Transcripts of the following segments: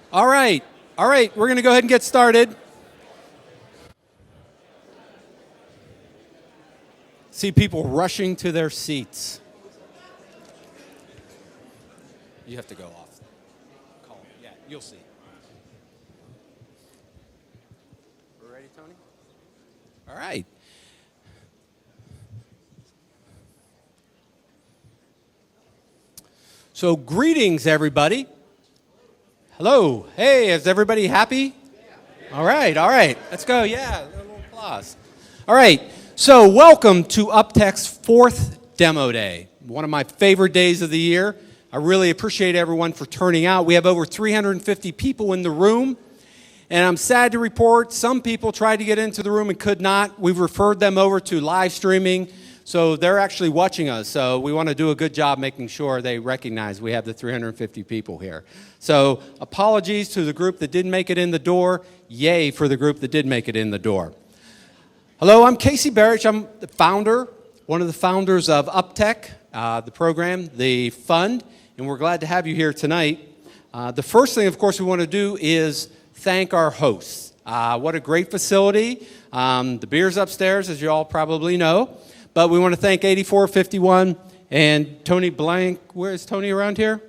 All right, we're going to go ahead and get started. See people rushing to their seats. You have to go off. Call. Yeah, you'll see. We're ready, Tony? All right. So greetings, everybody. Hello. Hey, is everybody happy? All right. Let's go. Yeah, a little applause. All right. So welcome to UpTech's 4th Demo Day, one of my favorite days of the year. I really appreciate everyone for turning out. We have over 350 people in the room, and I'm sad to report some people tried to get into the room and could not. We've referred them over to live streaming, so they're actually watching us. So we want to do a good job making sure they recognize we have the 350 people here. So apologies to the group that didn't make it in the door. Yay for the group that did make it in the door. Hello, I'm Casey Barrich. I'm the founder, one of the founders of UpTech, the program, the fund, and we're glad to have you here tonight. The first thing, of course, we want to do is thank our hosts. What a great facility. The beer's upstairs, as you all probably know, but we want to thank 8451 and Tony Blank. Where is Tony around here?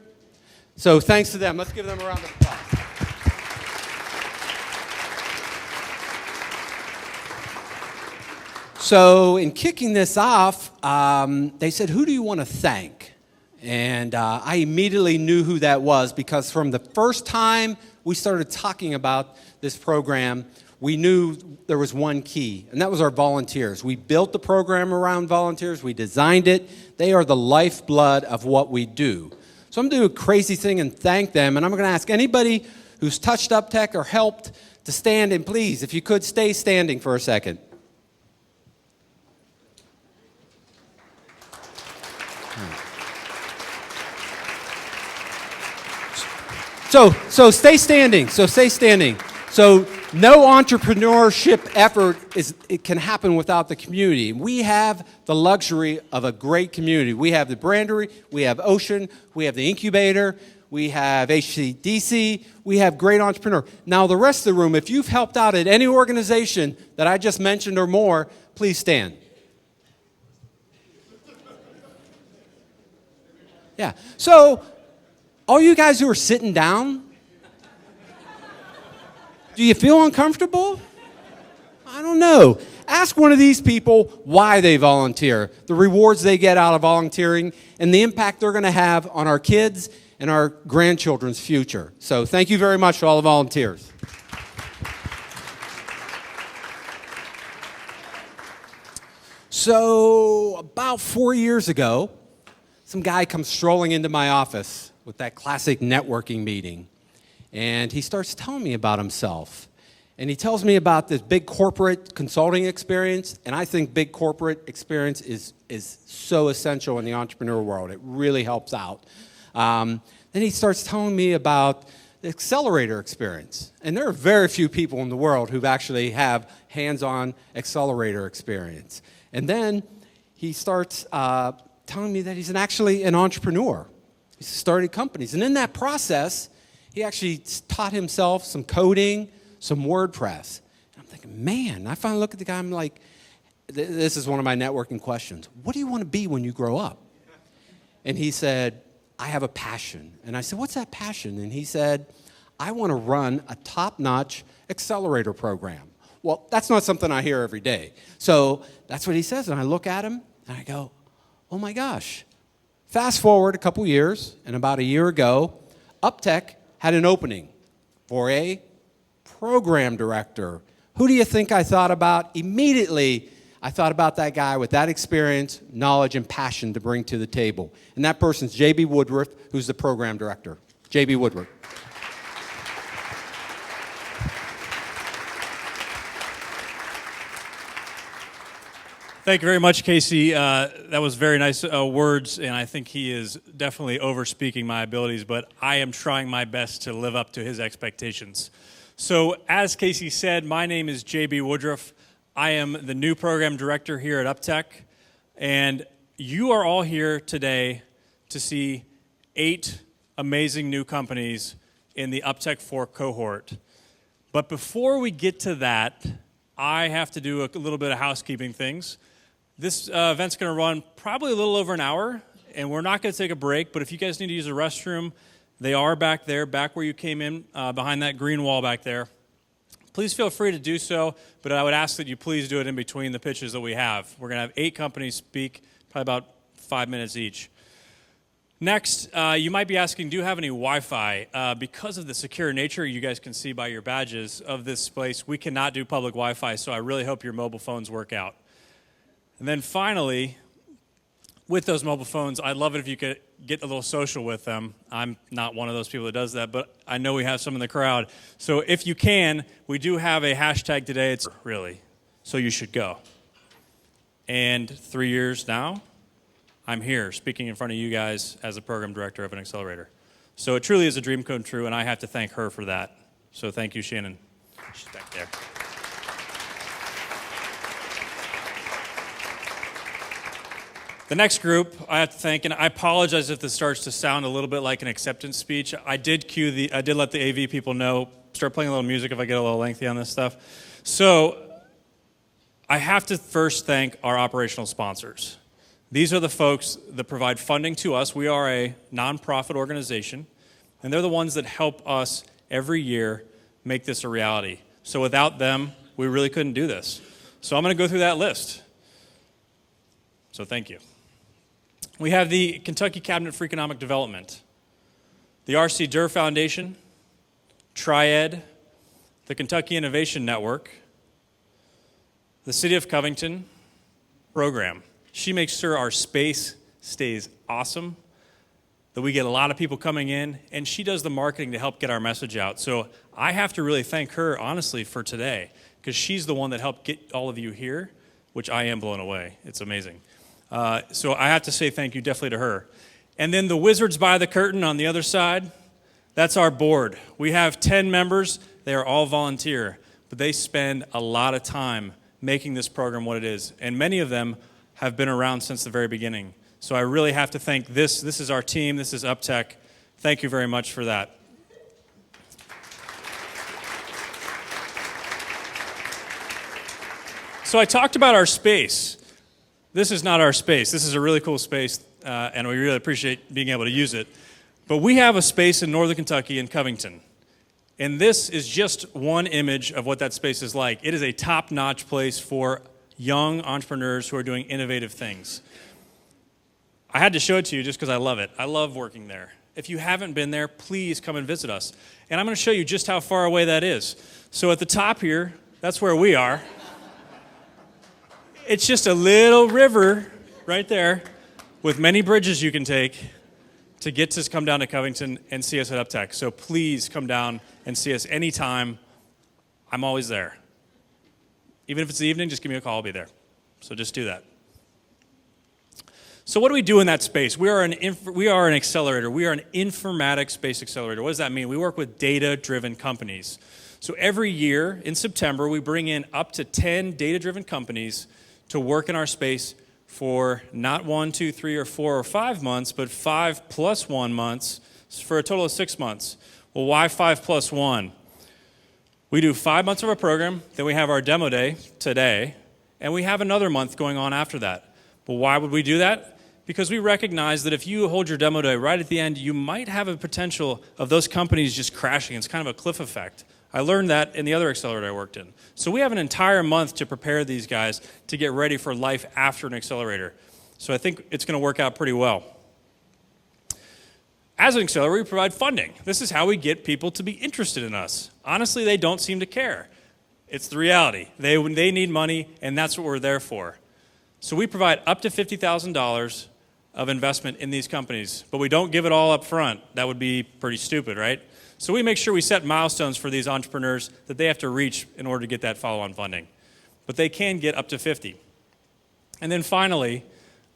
So thanks to them. Let's give them a round of applause. So in kicking this off, they said, who do you want to thank? And I immediately knew who that was because from the first time we started talking about this program, we knew there was one key, and that was our volunteers. We built the program around volunteers. We designed it. They are the lifeblood of what we do. So I'm going to do a crazy thing and thank them, and I'm going to ask anybody who's touched UpTech or helped to stand, and please, if you could, stay standing for a second. So stay standing. So no entrepreneurship effort can happen without the community. We have the luxury of a great community. We have the Brandery, we have Ocean, we have the incubator, we have HCDC, we have great entrepreneurs. Now the rest of the room, if you've helped out at any organization that I just mentioned or more, please stand. Yeah. So all you guys who are sitting down, do you feel uncomfortable? I don't know. Ask one of these people why they volunteer, the rewards they get out of volunteering, and the impact they're going to have on our kids and our grandchildren's future. So thank you very much to all the volunteers. So about 4 years ago, some guy comes strolling into my office with that classic networking meeting. And he starts telling me about himself. And he tells me about this big corporate consulting experience. And I think big corporate experience is so essential in the entrepreneur world. It really helps out. Then he starts telling me about the accelerator experience. And there are very few people in the world who actually have hands-on accelerator experience. And then he starts telling me that he's actually an entrepreneur. He started companies. And in that process, he actually taught himself some coding, some WordPress. And I'm thinking, man, I finally look at the guy, I'm like, this is one of my networking questions. What do you want to be when you grow up? And he said, I have a passion. And I said, what's that passion? And he said, I want to run a top-notch accelerator program. Well, that's not something I hear every day. So that's what he says. And I look at him, and I go, oh, my gosh. Fast forward a couple years, and about a year ago, UpTech had an opening for a program director. Who do you think I thought about? Immediately, I thought about that guy with that experience, knowledge, and passion to bring to the table. And that person's J.B. Woodruff, who's the program director. J.B. Woodruff. Thank you very much, Casey. That was very nice words, and I think he is definitely overspeaking my abilities, but I am trying my best to live up to his expectations. So, as Casey said, my name is J.B. Woodruff. I am the new program director here at UpTech, and you are all here today to see 8 amazing new companies in the UpTech 4 cohort. But before we get to that, I have to do a little bit of housekeeping things. This event's going to run probably a little over an hour, and we're not going to take a break, but if you guys need to use a restroom, they are back there, back where you came in, behind that green wall back there. Please feel free to do so, but I would ask that you please do it in between the pitches that we have. We're going to have 8 companies speak, probably about 5 minutes each. Next, you might be asking, do you have any Wi-Fi? Because of the secure nature, you guys can see by your badges of this place, we cannot do public Wi-Fi, so I really hope your mobile phones work out. And then finally, with those mobile phones, I'd love it if you could get a little social with them. I'm not one of those people that does that, but I know we have some in the crowd. So if you can, we do have a hashtag today. It's really, so you should go. And 3 years now, I'm here speaking in front of you guys as a program director of an accelerator. So it truly is a dream come true, and I have to thank her for that. So thank you, Shannon. She's back there. The next group I have to thank, and I apologize if this starts to sound a little bit like an acceptance speech. I did let the AV people know, start playing a little music if I get a little lengthy on this stuff. So I have to first thank our operational sponsors. These are the folks that provide funding to us. We are a nonprofit organization, and they're the ones that help us every year make this a reality. So without them, we really couldn't do this. So I'm going to go through that list. So thank you. We have the Kentucky Cabinet for Economic Development, the R.C. Durr Foundation, Triad, the Kentucky Innovation Network, the City of Covington program. She makes sure our space stays awesome, that we get a lot of people coming in, and she does the marketing to help get our message out. So I have to really thank her, honestly, for today, because she's the one that helped get all of you here, which I am blown away. It's amazing. So I have to say thank you definitely to her. And then the wizards by the curtain on the other side, that's our board. We have 10 members. They are all volunteer, but they spend a lot of time making this program what it is. And many of them have been around since the very beginning. So I really have to thank this. This is our team. This is UpTech. Thank you very much for that. So I talked about our space. This is not our space. This is a really cool space, and we really appreciate being able to use it. But we have a space in northern Kentucky in Covington. And this is just one image of what that space is like. It is a top-notch place for young entrepreneurs who are doing innovative things. I had to show it to you just because I love it. I love working there. If you haven't been there, please come and visit us. And I'm going to show you just how far away that is. So at the top here, that's where we are. It's just a little river right there with many bridges you can take to get to come down to Covington and see us at UpTech. So please come down and see us anytime. I'm always there. Even if it's the evening, just give me a call. I'll be there. So just do that. So what do we do in that space? We are an accelerator. We are an informatics-based accelerator. What does that mean? We work with data-driven companies. So every year in September, we bring in up to 10 data-driven companies to work in our space for not 1, 2, 3, or 4 or 5 months, but 5 plus 1 months for a total of 6 months. Well, why 5 plus 1? We do 5 months of our program, then we have our demo day today, and we have another month going on after that. But why would we do that? Because we recognize that if you hold your demo day right at the end, you might have a potential of those companies just crashing. It's kind of a cliff effect. I learned that in the other accelerator I worked in. So we have an entire month to prepare these guys to get ready for life after an accelerator. So I think it's going to work out pretty well. As an accelerator, we provide funding. This is how we get people to be interested in us. Honestly, they don't seem to care. It's the reality. They need money, and that's what we're there for. So we provide up to $50,000 of investment in these companies, but we don't give it all up front. That would be pretty stupid, right? So we make sure we set milestones for these entrepreneurs that they have to reach in order to get that follow-on funding. But they can get up to 50. And then finally,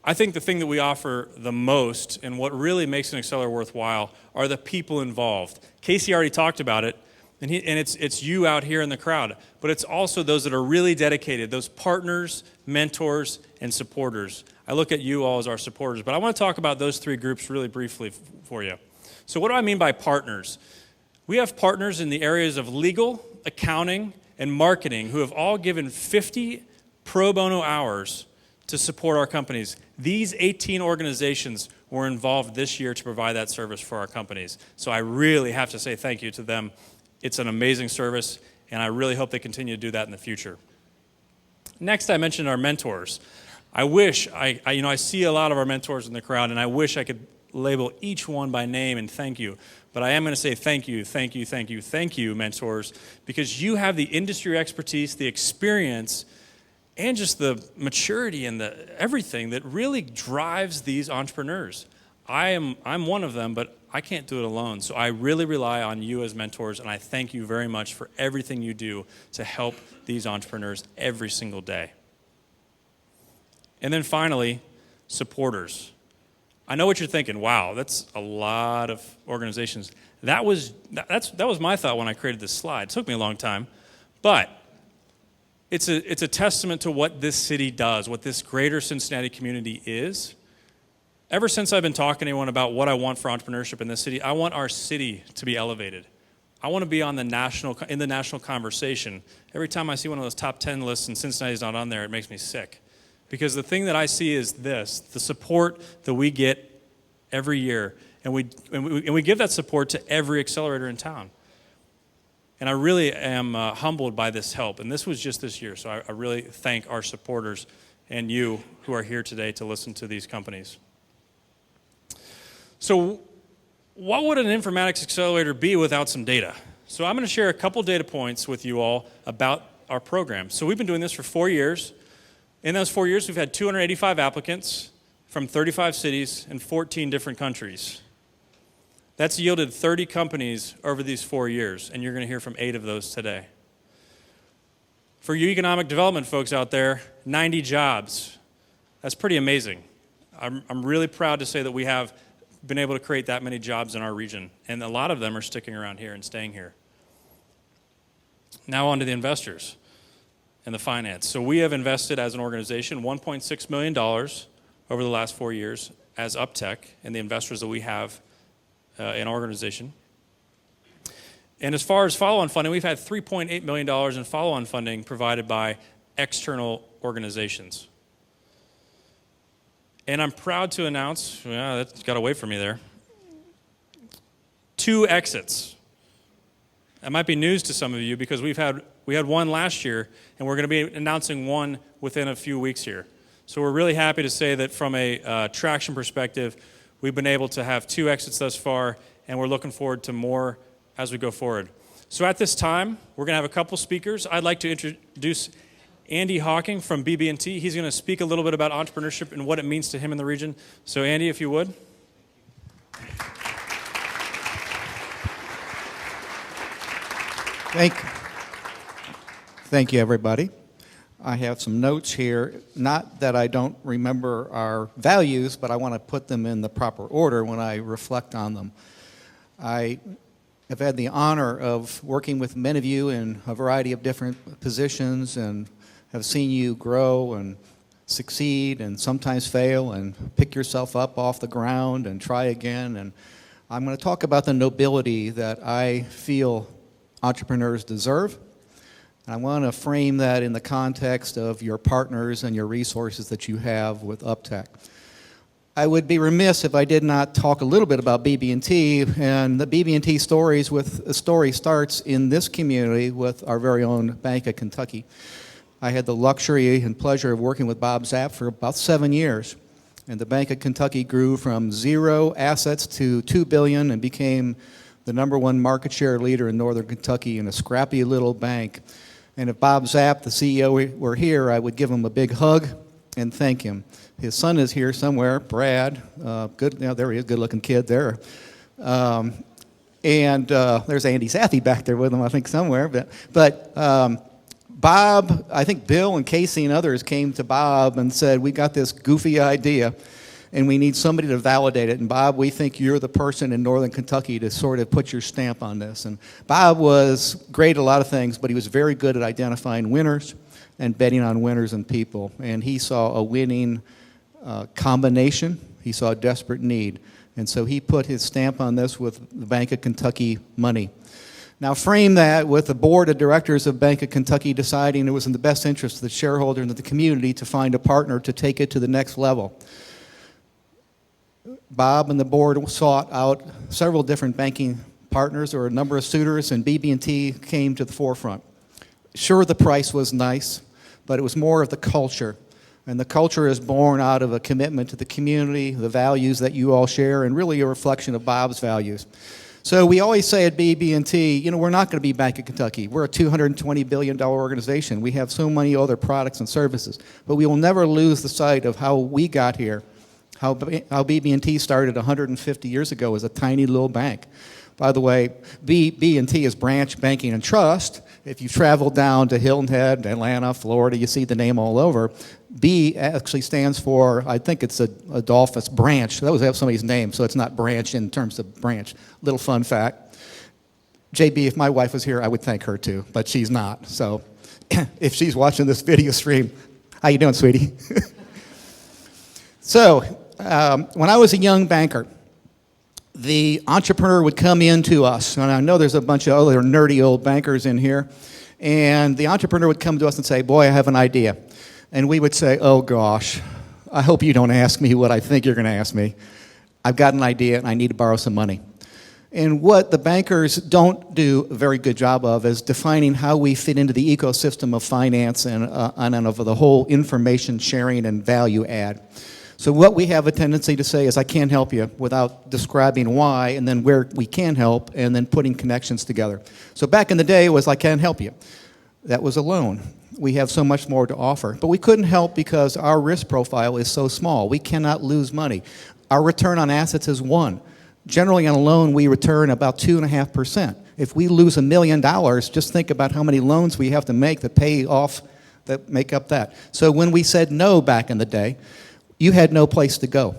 I think the thing that we offer the most and what really makes an accelerator worthwhile are the people involved. Casey already talked about it, and it's you out here in the crowd, but it's also those that are really dedicated, those partners, mentors, and supporters. I look at you all as our supporters, but I want to talk about those 3 groups really briefly for you. So what do I mean by partners? We have partners in the areas of legal, accounting, and marketing who have all given 50 pro bono hours to support our companies. These 18 organizations were involved this year to provide that service for our companies. So I really have to say thank you to them. It's an amazing service, and I really hope they continue to do that in the future. Next, I mentioned our mentors. I wish, I see a lot of our mentors in the crowd, and I wish I could label each one by name and thank you. But I am going to say thank you, thank you, thank you, thank you, mentors, because you have the industry expertise, the experience, and just the maturity and the everything that really drives these entrepreneurs. I'm one of them, but I can't do it alone. So I really rely on you as mentors, and I thank you very much for everything you do to help these entrepreneurs every single day. And then finally, supporters. I know what you're thinking. Wow, that's a lot of organizations. That was my thought when I created this slide. It took me a long time, but it's a testament to what this city does, what this greater Cincinnati community is. Ever since I've been talking to anyone about what I want for entrepreneurship in this city, I want our city to be elevated. I want to be in the national conversation. Every time I see one of those top 10 lists and Cincinnati's not on there, it makes me sick. Because the thing that I see is this, the support that we get every year, and we give that support to every accelerator in town. And I really am humbled by this help. And this was just this year, so I really thank our supporters and you who are here today to listen to these companies. So what would an informatics accelerator be without some data? So I'm going to share a couple data points with you all about our program. So we've been doing this for 4 years. In those 4 years, we've had 285 applicants from 35 cities and 14 different countries. That's yielded 30 companies over these 4 years, and you're going to hear from 8 of those today. For you economic development folks out there, 90 jobs. That's pretty amazing. I'm really proud to say that we have been able to create that many jobs in our region, and a lot of them are sticking around here and staying here. Now on to the investors and the finance. So we have invested as an organization $1.6 million over the last 4 years as UpTech and the investors that we have in our organization. And as far as follow-on funding, we've had $3.8 million in follow-on funding provided by external organizations. And I'm proud to announce, that's got away from me there, 2 exits. That might be news to some of you because we had one last year, and we're going to be announcing one within a few weeks here. So we're really happy to say that from a traction perspective, we've been able to have 2 exits thus far, and we're looking forward to more as we go forward. So at this time, we're going to have a couple speakers. I'd like to introduce Andy Hawking from BB&T. He's going to speak a little bit about entrepreneurship and what it means to him in the region. So Andy, if you would. Thank you, everybody. I have some notes here. Not that I don't remember our values, but I want to put them in the proper order when I reflect on them. I have had the honor of working with many of you in a variety of different positions and have seen you grow and succeed and sometimes fail and pick yourself up off the ground and try again. And I'm going to talk about the nobility that I feel entrepreneurs deserve. And I want to frame that in the context of your partners and your resources that you have with UpTech. I would be remiss if I did not talk a little bit about BB&T, and the BB&T story starts in this community with our very own Bank of Kentucky. I had the luxury and pleasure of working with Bob Zapp for about 7 years, and the Bank of Kentucky grew from 0 assets to $2 billion and became the #1 market share leader in northern Kentucky in a scrappy little bank. And if Bob Zapp, the CEO, were here, I would give him a big hug and thank him. His son is here somewhere, Brad. Good, there he is, good-looking kid there. And there's Andy Sathey back there with him, I think, somewhere. But Bob, I think Bill and Casey and others came to Bob and said, we got this goofy idea, and we need somebody to validate it. And Bob, we think you're the person in northern Kentucky to sort of put your stamp on this. And Bob was great at a lot of things, but he was very good at identifying winners and betting on winners and people. And he saw a winning combination. He saw a desperate need. And so he put his stamp on this with the Bank of Kentucky money. Now frame that with the board of directors of Bank of Kentucky deciding it was in the best interest of the shareholder and of the community to find a partner to take it to the next level. Bob and the board sought out several different banking partners or a number of suitors, and BB&T came to the forefront. Sure, the price was nice, but it was more of the culture. And the culture is born out of a commitment to the community, the values that you all share, and really a reflection of Bob's values. So we always say at BB&T, you know, we're not going to be Bank of Kentucky. We're a $220 billion organization. We have so many other products and services. But we will never lose the sight of how we got here, how BB&T started 150 years ago as a tiny little bank. By the way, BB&T is Branch Banking and Trust. If you travel down to Hilton Head, Atlanta, Florida, you see the name all over. B actually stands for, I think it's Adolphus Branch. That was somebody's name, so it's not Branch in terms of branch. Little fun fact. JB, if my wife was here, I would thank her too, but she's not. So if she's watching this video stream, how you doing, sweetie? So when I was a young banker, the entrepreneur would come in to us, and I know there's a bunch of other nerdy old bankers in here, and the entrepreneur would come to us and say, boy, I have an idea. And we would say, oh gosh, I hope you don't ask me what I think you're going to ask me. I've got an idea and I need to borrow some money. And what the bankers don't do a very good job of is defining how we fit into the ecosystem of finance and of the whole information sharing and value add. So what we have a tendency to say is, I can't help you, without describing why, and then where we can help, and then putting connections together. So back in the day, it was, I can't help you. That was a loan. We have so much more to offer. But we couldn't help because our risk profile is so small. We cannot lose money. Our return on assets is 1. Generally on a loan, we return about 2.5%. If we lose $1 million, just think about how many loans we have to make that pay off, that make up that. So when we said no back in the day, you had no place to go.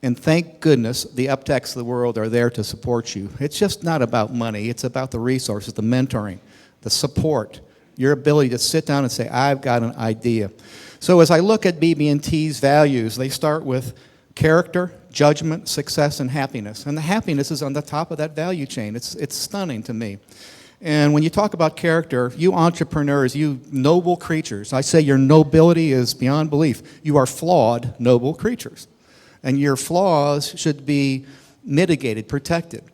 And thank goodness the UpTechs of the world are there to support you. It's just not about money. It's about the resources, the mentoring, the support, your ability to sit down and say, I've got an idea. So as I look at BB&T's values, they start with character, judgment, success, and happiness. And the happiness is on the top of that value chain. It's stunning to me. And when you talk about character, you entrepreneurs, you noble creatures, I say your nobility is beyond belief. You are flawed, noble creatures. And your flaws should be mitigated, protected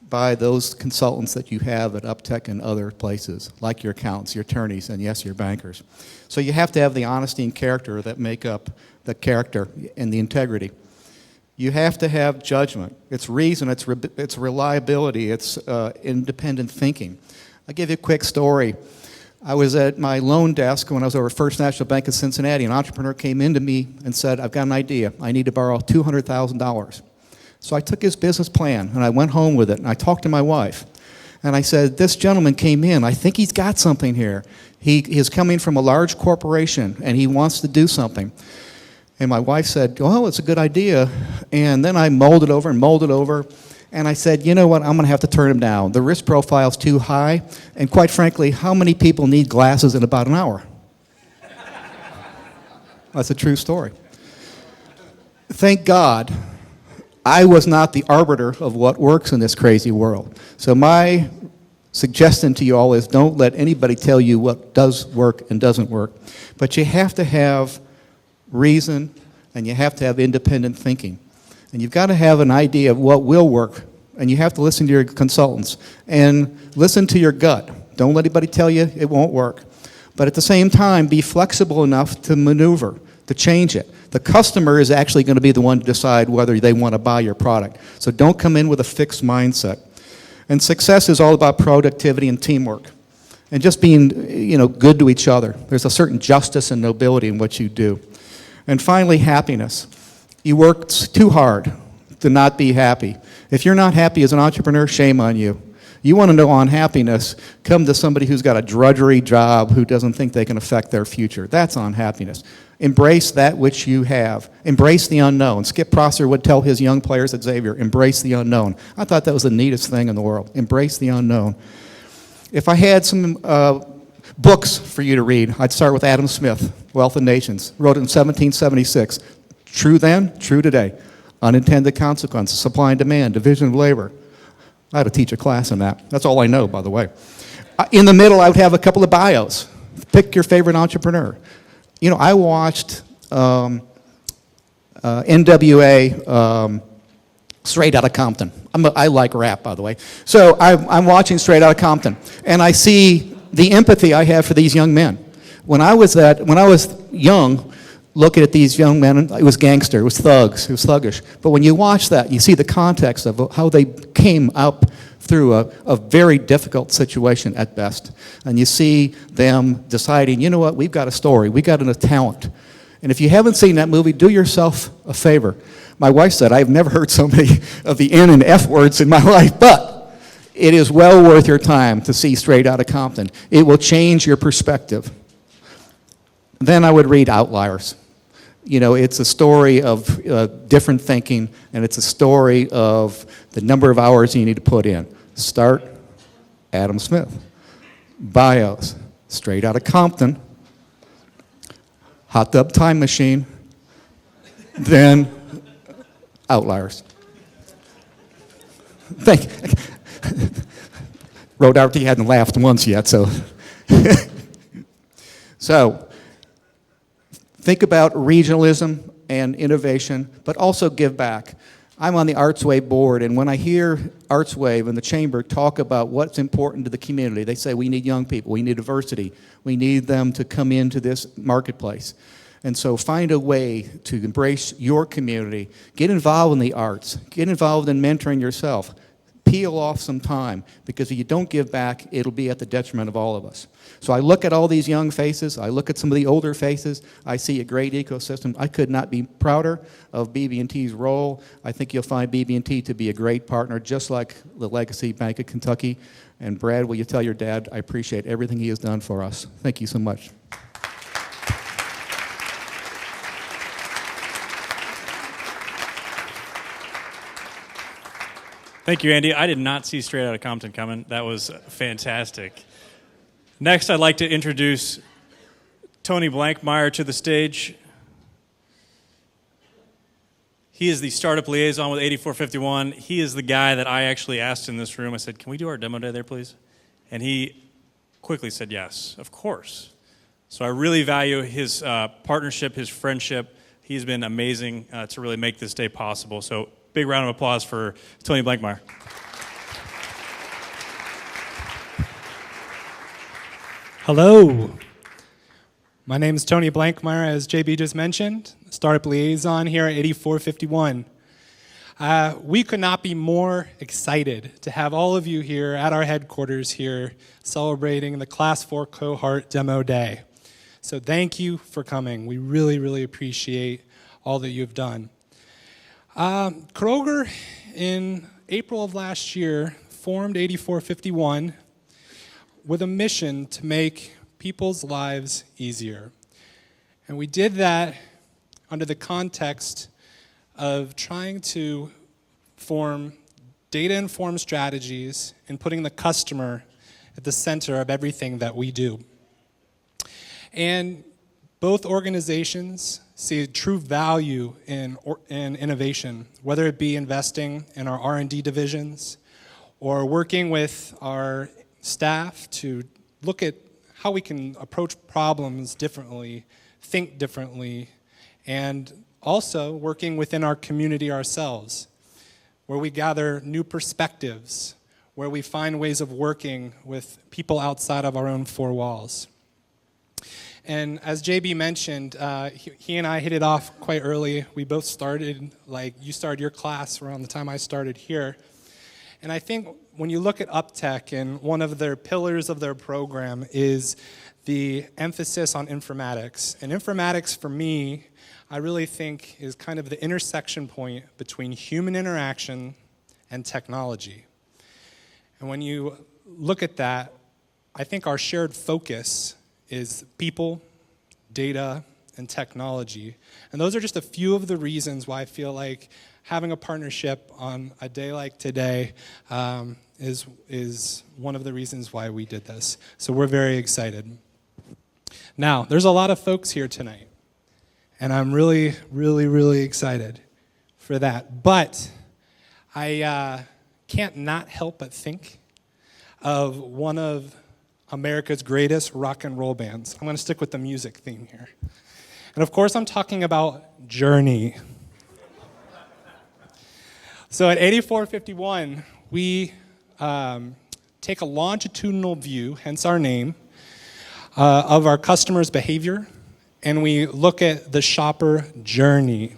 by those consultants that you have at UpTech and other places, like your accountants, your attorneys, and yes, your bankers. So you have to have the honesty and character that make up the character and the integrity. You have to have judgment. It's reason, it's reliability, it's independent thinking. I'll give you a quick story. I was at my loan desk when I was over at First National Bank of Cincinnati. An entrepreneur came into me and said, I've got an idea. I need to borrow $200,000. So I took his business plan and I went home with it and I talked to my wife. And I said, this gentleman came in. I think he's got something here. He is coming from a large corporation and he wants to do something. And my wife said, well, it's a good idea. And then I mulled it over and mulled it over. And I said, you know what, I'm going to have to turn him down. The risk profile is too high. And quite frankly, how many people need glasses in about an hour? That's a true story. Thank God I was not the arbiter of what works in this crazy world. So my suggestion to you all is, don't let anybody tell you what does work and doesn't work. But you have to have reason, and you have to have independent thinking. And you've got to have an idea of what will work, and you have to listen to your consultants. And listen to your gut. Don't let anybody tell you it won't work. But at the same time, be flexible enough to maneuver, to change it. The customer is actually going to be the one to decide whether they want to buy your product. So don't come in with a fixed mindset. And success is all about productivity and teamwork. And just being, good to each other. There's a certain justice and nobility in what you do. And finally, happiness. You work too hard to not be happy. If you're not happy as an entrepreneur, shame on you. You want to know unhappiness, come to somebody who's got a drudgery job who doesn't think they can affect their future. That's unhappiness. Embrace that which you have. Embrace the unknown. Skip Prosser would tell his young players at Xavier, embrace the unknown. I thought that was the neatest thing in the world. Embrace the unknown. If I had some books for you to read, I'd start with Adam Smith, Wealth of Nations. Wrote it in 1776. True then, true today. Unintended consequences, supply and demand, division of labor. I ought to teach a class on that. That's all I know, by the way. In the middle, I would have a couple of bios. Pick your favorite entrepreneur. You know, I watched NWA Straight Outta Compton. I like rap, by the way. So I'm watching Straight Outta Compton, and I see the empathy I have for these young men. When I was young, looking at these young men, it was gangster, it was thugs, it was thuggish. But when you watch that, you see the context of how they came up through a very difficult situation at best. And you see them deciding, you know what, we've got a story, we've got a talent. And if you haven't seen that movie, do yourself a favor. My wife said, I've never heard so many of the N and F words in my life, but it is well worth your time to see Straight Outta Compton. It will change your perspective. Then I would read Outliers. You know, it's a story of different thinking, and it's a story of the number of hours you need to put in. Start, Adam Smith. Bios, Straight Outta Compton. Hot Tub Time Machine. Then Outliers. Wrote out he hadn't laughed once yet, so. So, think about regionalism and innovation, but also give back. I'm on the ArtsWave board, and when I hear ArtsWave and the Chamber talk about what's important to the community, they say we need young people, we need diversity, we need them to come into this marketplace. And so find a way to embrace your community, get involved in the arts, get involved in mentoring yourself, peel off some time, because if you don't give back, it'll be at the detriment of all of us. So I look at all these young faces, I look at some of the older faces, I see a great ecosystem. I could not be prouder of BB&T's role. I think you'll find BB&T to be a great partner, just like the Legacy Bank of Kentucky. And Brad, will you tell your dad I appreciate everything he has done for us. Thank you so much. Thank you, Andy. I did not see Straight Outta Compton coming. That was fantastic. Next, I'd like to introduce Tony Blankmeyer to the stage. He is the startup liaison with 8451. He is the guy that I actually asked in this room. I said, can we do our demo day there, please? And he quickly said yes, of course. So I really value his partnership, his friendship. He's been amazing to really make this day possible. So big round of applause for Tony Blankmeyer. Hello. My name is Tony Blankmeyer, as JB just mentioned, startup liaison here at 8451. We could not be more excited to have all of you here at our headquarters here celebrating the Class 4 Cohort Demo Day. So thank you for coming. We really, really appreciate all that you've done. Kroger, in April of last year, formed 8451 with a mission to make people's lives easier. And we did that under the context of trying to form data-informed strategies and putting the customer at the center of everything that we do. And both organizations see true value in innovation, whether it be investing in our R&D divisions or working with our staff to look at how we can approach problems differently, think differently, and also working within our community ourselves, where we gather new perspectives, where we find ways of working with people outside of our own four walls. And as JB mentioned, he and I hit it off quite early. We both started, like you started your class around the time I started here. And I think when you look at UpTech, and one of their pillars of their program is the emphasis on informatics. And informatics, for me, I really think is kind of the intersection point between human interaction and technology. And when you look at that, I think our shared focus is people, data, and technology. And those are just a few of the reasons why I feel like having a partnership on a day like today is one of the reasons why we did this. So we're very excited. Now, there's a lot of folks here tonight, and I'm really, really, really excited for that. But I can't not help but think of one of America's greatest rock and roll bands. I'm going to stick with the music theme here. And of course, I'm talking about Journey. So at 8451, we take a longitudinal view, hence our name, of our customer's behavior, and we look at the shopper journey.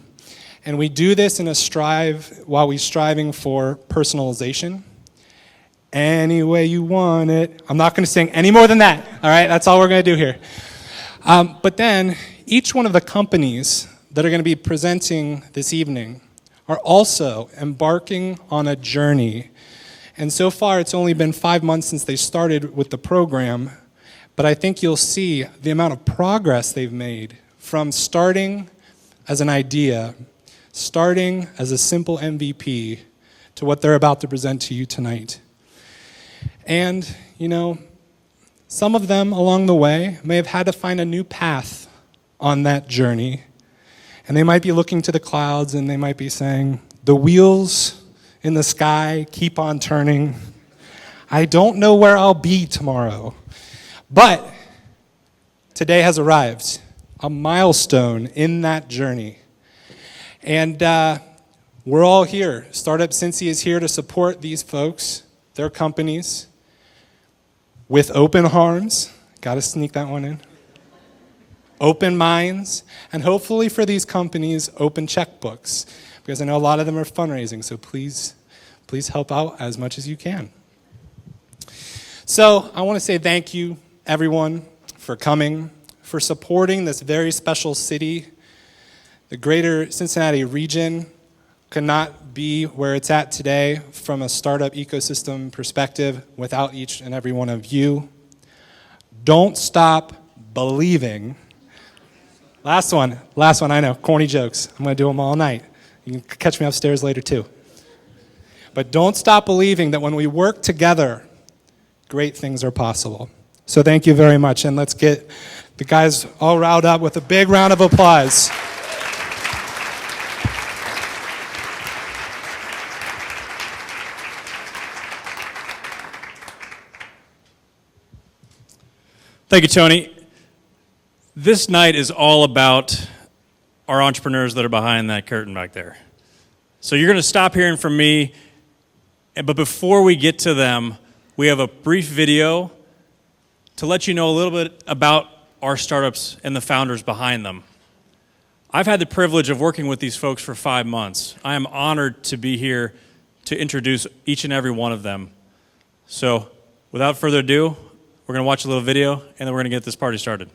And we do this in a while we're striving for personalization. Any way you want it. I'm not going to sing any more than that, all right? That's all we're going to do here. But then, each one of the companies that are going to be presenting this evening are also embarking on a journey. And so far, it's only been 5 months since they started with the program, but I think you'll see the amount of progress they've made from starting as an idea, starting as a simple MVP, to what they're about to present to you tonight. And, some of them along the way may have had to find a new path on that journey. And they might be looking to the clouds and they might be saying, the wheels in the sky keep on turning. I don't know where I'll be tomorrow. But today has arrived, a milestone in that journey. And we're all here. Startup Cincy is here to support these folks, their companies, with open arms. Got to sneak that one in. Open minds, and hopefully for these companies, open checkbooks, because I know a lot of them are fundraising, so please help out as much as you can. So I want to say thank you, everyone, for coming, for supporting this very special city. The greater Cincinnati region could not be where it's at today from a startup ecosystem perspective without each and every one of you. Don't stop believing. Last one, I know, corny jokes. I'm going to do them all night. You can catch me upstairs later too. But don't stop believing that when we work together, great things are possible. So thank you very much, and let's get the guys all riled up with a big round of applause. Thank you, Tony. This night is all about our entrepreneurs that are behind that curtain back there. So you're going to stop hearing from me, but before we get to them, we have a brief video to let you know a little bit about our startups and the founders behind them. I've had the privilege of working with these folks for 5 months. I am honored to be here to introduce each and every one of them. So without further ado, we're going to watch a little video, and then we're going to get this party started.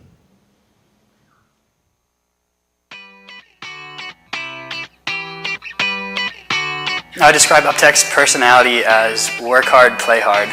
I describe UpTech's personality as work hard, play hard.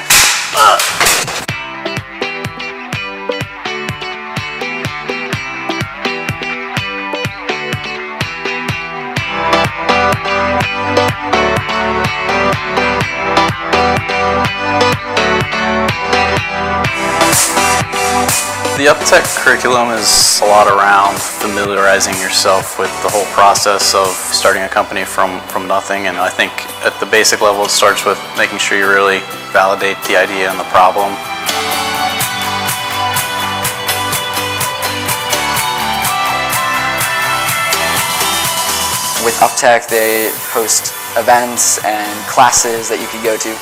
The UpTech curriculum is a lot around familiarizing yourself with the whole process of starting a company from nothing, and I think at the basic level it starts with making sure you really validate the idea and the problem. With UpTech, they host events and classes that you could go to.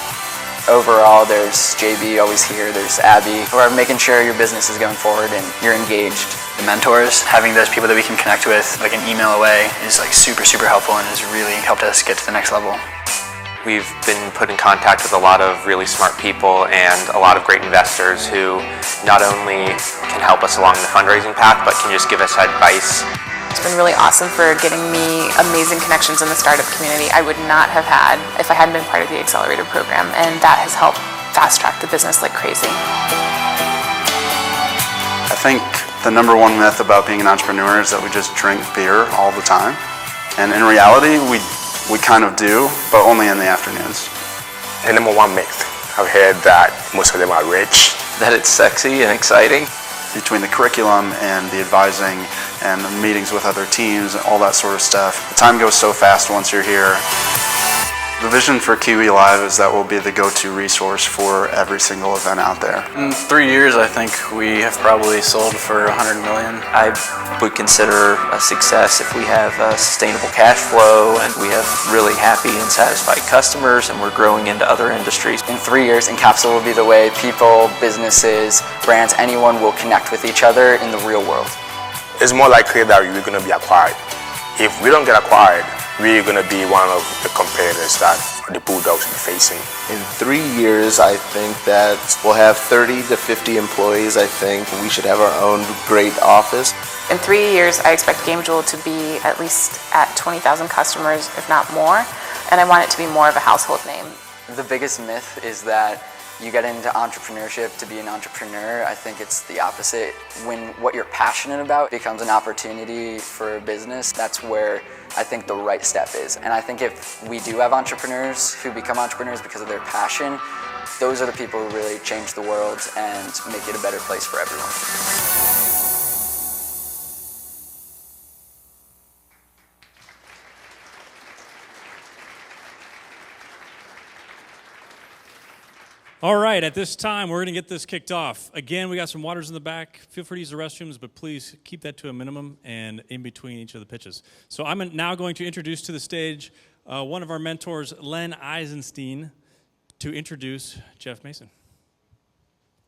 Overall, there's JB always here, there's Abby, who are making sure your business is going forward and you're engaged. The mentors, having those people that we can connect with like an email away is like super helpful and has really helped us get to the next level. We've been put in contact with a lot of really smart people and a lot of great investors who not only can help us along the fundraising path, but can just give us advice. It's been really awesome for getting me amazing connections in the startup community I would not have had if I hadn't been part of the accelerator program, and that has helped fast track the business like crazy. I think the number one myth about being an entrepreneur is that we just drink beer all the time. And in reality, we kind of do, but only in the afternoons. The number one myth, I've heard that most of them are rich. That it's sexy and exciting. Between the curriculum and the advising and the meetings with other teams and all that sort of stuff, the time goes so fast once you're here. The vision for Kiwi Live is that we'll be the go-to resource for every single event out there. In 3 years, I think we have probably sold for 100 million. I would consider a success if we have a sustainable cash flow and we have really happy and satisfied customers and we're growing into other industries. In 3 years, Encapsula will be the way people, businesses, brands, anyone will connect with each other in the real world. It's more likely that we're going to be acquired. If we don't get acquired, we're going to be one of the competitors that the Bulldogs will be facing. In 3 years, I think that we'll have 30 to 50 employees. I think we should have our own great office. In 3 years, I expect GameJewel to be at least at 20,000 customers, if not more, and I want it to be more of a household name. The biggest myth is that you get into entrepreneurship to be an entrepreneur. I think it's the opposite. When what you're passionate about becomes an opportunity for a business, that's where I think the right step is. And I think if we do have entrepreneurs who become entrepreneurs because of their passion, those are the people who really change the world and make it a better place for everyone. All right, at this time, we're going to get this kicked off. Again, we got some waters in the back. Feel free to use the restrooms, but please keep that to a minimum and in between each of the pitches. So I'm now going to introduce to the stage one of our mentors, Len Eisenstein, to introduce Jeff Mason.